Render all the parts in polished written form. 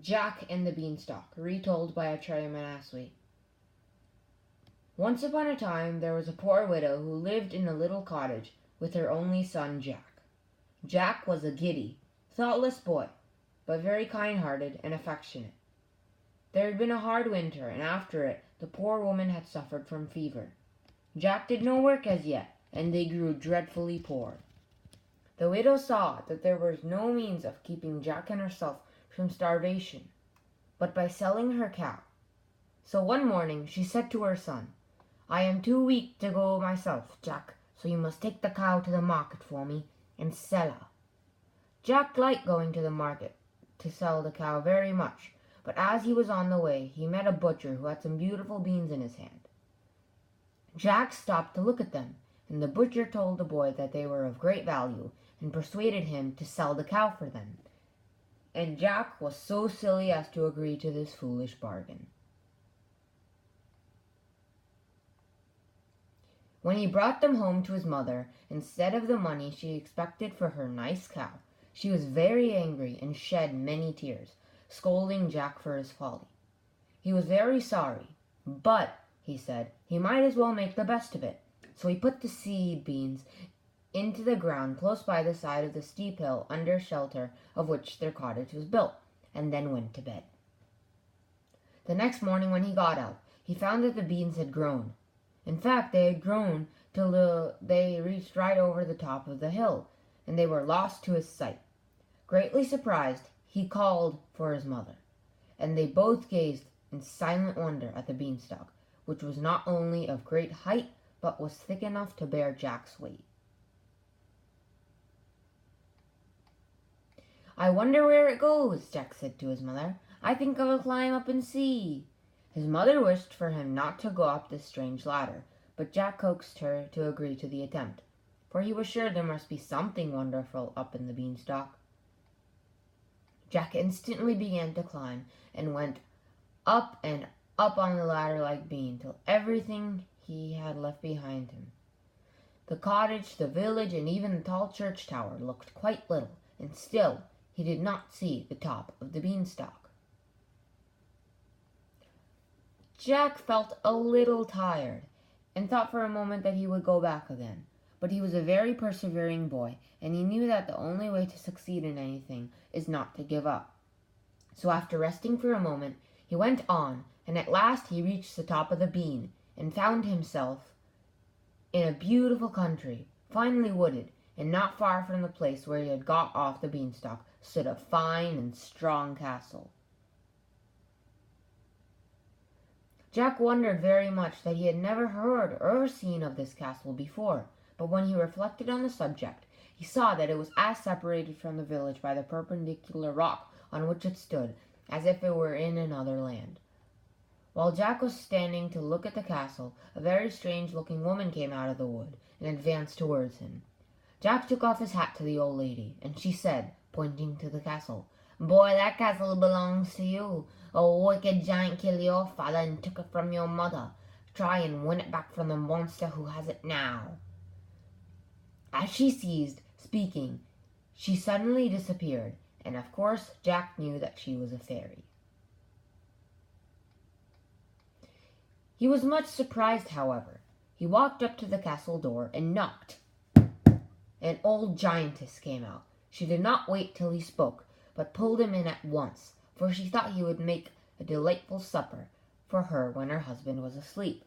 Jack and the Beanstalk, retold by Atreya Manaswi. Once upon a time there was a poor widow who lived in a little cottage with her only son Jack. Jack was a giddy, thoughtless boy, but very kind-hearted and affectionate. There had been a hard winter, and after it the poor woman had suffered from fever. Jack did no work as yet, and they grew dreadfully poor. The widow saw that there was no means of keeping Jack and herself from starvation, but by selling her cow. So one morning she said to her son, "I am too weak to go myself, Jack, so you must take the cow to the market for me and sell her." Jack liked going to the market to sell the cow very much, but as he was on the way he met a butcher who had some beautiful beans in his hand. Jack stopped to look at them, and the butcher told the boy that they were of great value and persuaded him to sell the cow for them. And Jack was so silly as to agree to this foolish bargain. When he brought them home to his mother, instead of the money she expected for her nice cow, she was very angry and shed many tears, scolding Jack for his folly. He was very sorry, but, he said, he might as well make the best of it. So he put the seed beans into the ground close by the side of the steep hill under shelter of which their cottage was built, and then went to bed. The next morning when he got up, he found that the beans had grown. In fact, they had grown till they reached right over the top of the hill, and they were lost to his sight. Greatly surprised, he called for his mother, and they both gazed in silent wonder at the beanstalk, which was not only of great height, but was thick enough to bear Jack's weight. "I wonder where it goes," Jack said to his mother. "I think I will climb up and see." His mother wished for him not to go up this strange ladder, but Jack coaxed her to agree to the attempt, for he was sure there must be something wonderful up in the beanstalk. Jack instantly began to climb, and went up and up on the ladder like Bean, till everything he had left behind him, the cottage, the village, and even the tall church tower, looked quite little, and still he did not see the top of the beanstalk. Jack felt a little tired, and thought for a moment that he would go back again. But he was a very persevering boy, and he knew that the only way to succeed in anything is not to give up. So after resting for a moment, he went on, and at last he reached the top of the bean, and found himself in a beautiful country, finely wooded, and not far from the place where he had got off the beanstalk stood a fine and strong castle. Jack wondered very much that he had never heard or seen of this castle before, but when he reflected on the subject, he saw that it was as separated from the village by the perpendicular rock on which it stood as if it were in another land. While Jack was standing to look at the castle, a very strange-looking woman came out of the wood and advanced towards him. Jack took off his hat to the old lady, and she said, pointing to the castle, "Boy, that castle belongs to you. A wicked giant killed your father and took it from your mother. Try and win it back from the monster who has it now." As she ceased speaking, she suddenly disappeared, and of course Jack knew that she was a fairy. He was much surprised, however. He walked up to the castle door and knocked. An old giantess came out. She did not wait till he spoke, but pulled him in at once, for she thought he would make a delightful supper for her when her husband was asleep.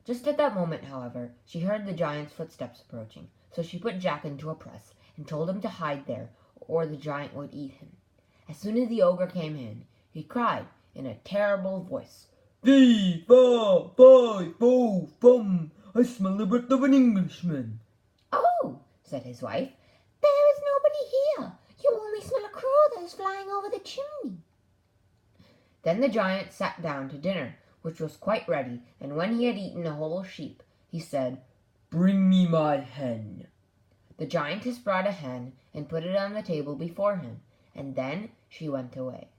Just at that moment, however, she heard the giant's footsteps approaching, so she put Jack into a press and told him to hide there, or the giant would eat him. As soon as the ogre came in, he cried in a terrible voice, "Fee, fa, fi, fo, fum, I smell the breath of an Englishman." "Oh," said his wife, "there is nobody here. You only smell a crow that is flying over the chimney." Then the giant sat down to dinner, which was quite ready, and when he had eaten a whole sheep, he said, "Bring me my hen." The giantess brought a hen and put it on the table before him, and then she went away.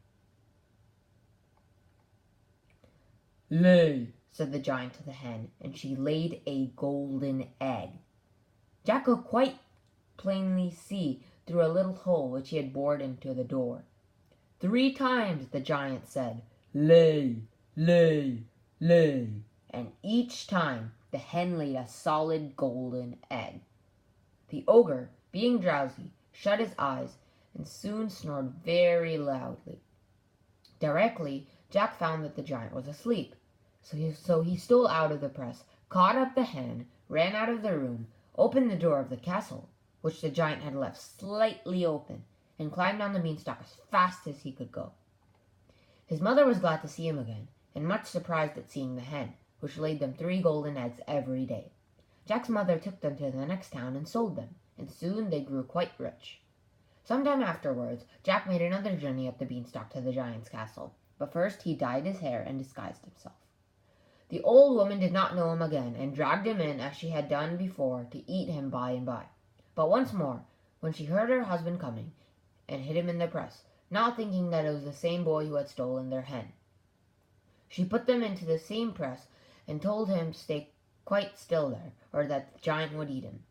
"Lay," said the giant to the hen, and she laid a golden egg. Jack could quite plainly see through a little hole which he had bored into the door. 3 times the giant said, "Lay, lay, lay," and each time the hen laid a solid golden egg. The ogre, being drowsy, shut his eyes and soon snored very loudly. Directly, Jack found that the giant was asleep. So he stole out of the press, caught up the hen, ran out of the room, opened the door of the castle, which the giant had left slightly open, and climbed down the beanstalk as fast as he could go. His mother was glad to see him again, and much surprised at seeing the hen, which laid them 3 golden eggs every day. Jack's mother took them to the next town and sold them, and soon they grew quite rich. Some time afterwards, Jack made another journey up the beanstalk to the giant's castle, but first he dyed his hair and disguised himself. The old woman did not know him again, and dragged him in as she had done before to eat him by and by. But once more, when she heard her husband coming, and hid him in the press, not thinking that it was the same boy who had stolen their hen, she put them into the same press and told him to stay quite still there, or that the giant would eat him.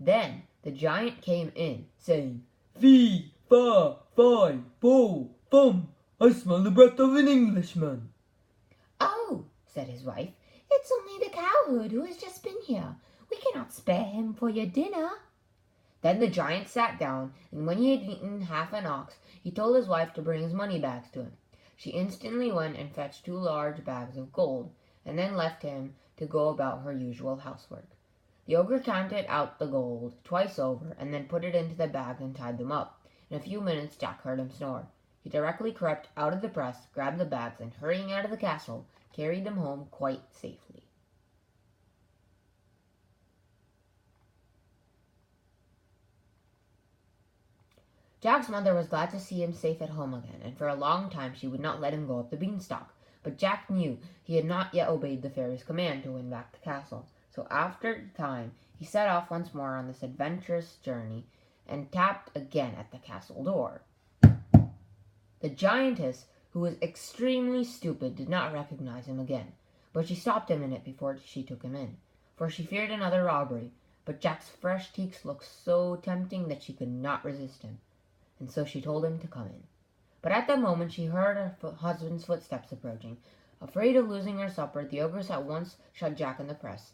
Then the giant came in, saying, "Fee, fa, fi, fo, fum, I smell the breath of an Englishman." "Oh," said his wife, "it's only the cowherd who has just been here. We cannot spare him for your dinner." Then the giant sat down, and when he had eaten half an ox, he told his wife to bring his money bags to him. She instantly went and fetched 2 large bags of gold, and then left him to go about her usual housework. The ogre counted out the gold twice over, and then put it into the bag and tied them up. In a few minutes Jack heard him snore. He directly crept out of the press, grabbed the bags, and hurrying out of the castle, carried them home quite safely. Jack's mother was glad to see him safe at home again, and for a long time she would not let him go up the beanstalk. But Jack knew he had not yet obeyed the fairy's command to win back the castle. So after a time he set off once more on this adventurous journey, and tapped again at the castle door. The giantess, who was extremely stupid, did not recognize him again, but she stopped a minute before she took him in, for she feared another robbery. But Jack's fresh cheeks looked so tempting that she could not resist him, and so she told him to come in. But at that moment she heard her husband's footsteps approaching. Afraid of losing her supper, the ogress at once shut Jack in the press,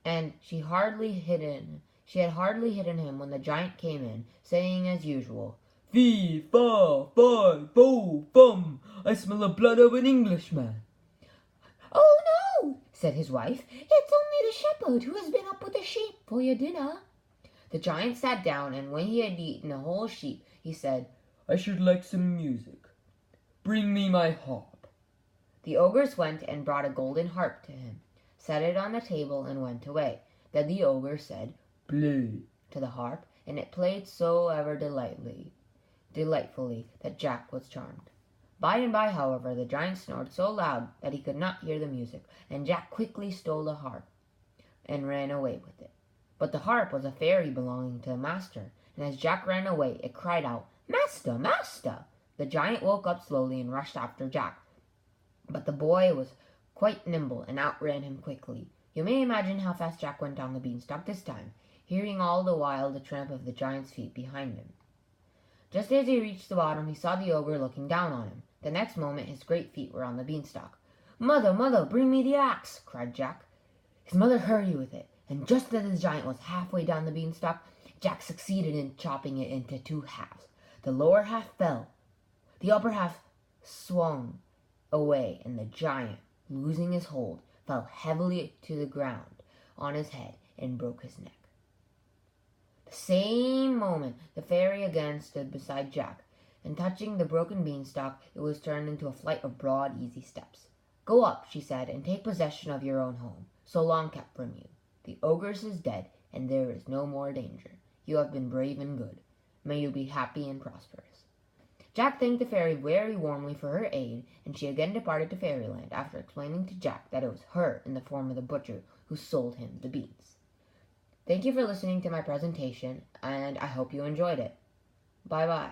and she had hardly hidden him when the giant came in, saying as usual, "Fee, fa, fi, fo, fum, I smell the blood of an Englishman." "Oh no," said his wife, "it's only the shepherd who has been up with the sheep for your dinner." The giant sat down, and when he had eaten a whole sheep, he said, "I should like some music. Bring me my harp." The ogress went and brought a golden harp to him, set it on the table, and went away. Then the ogre said, "Play," to the harp, and it played so ever delightfully that Jack was charmed. By and by, however, the giant snored so loud that he could not hear the music, and Jack quickly stole the harp and ran away with it. But the harp was a fairy belonging to the master, and as Jack ran away, it cried out, "Master, master!" The giant woke up slowly and rushed after Jack, but the boy was quite nimble and outran him quickly. You may imagine how fast Jack went down the beanstalk this time, hearing all the while the tramp of the giant's feet behind him. Just as he reached the bottom, he saw the ogre looking down on him. The next moment his great feet were on the beanstalk. "Mother, mother, bring me the axe!" cried Jack. His mother hurried with it, and just as the giant was halfway down the beanstalk, Jack succeeded in chopping it into 2 halves. The lower half fell, the upper half swung away, and the giant, losing his hold, fell heavily to the ground on his head and broke his neck. The same moment the fairy again stood beside Jack, and touching the broken beanstalk, it was turned into a flight of broad, easy steps. "Go up," she said, "and take possession of your own home, so long kept from you. The ogress is dead, and there is no more danger. You have been brave and good. May you be happy and prosperous." Jack thanked the fairy very warmly for her aid, and she again departed to Fairyland, after explaining to Jack that it was her in the form of the butcher who sold him the beans. Thank you for listening to my presentation, and I hope you enjoyed it. Bye-bye.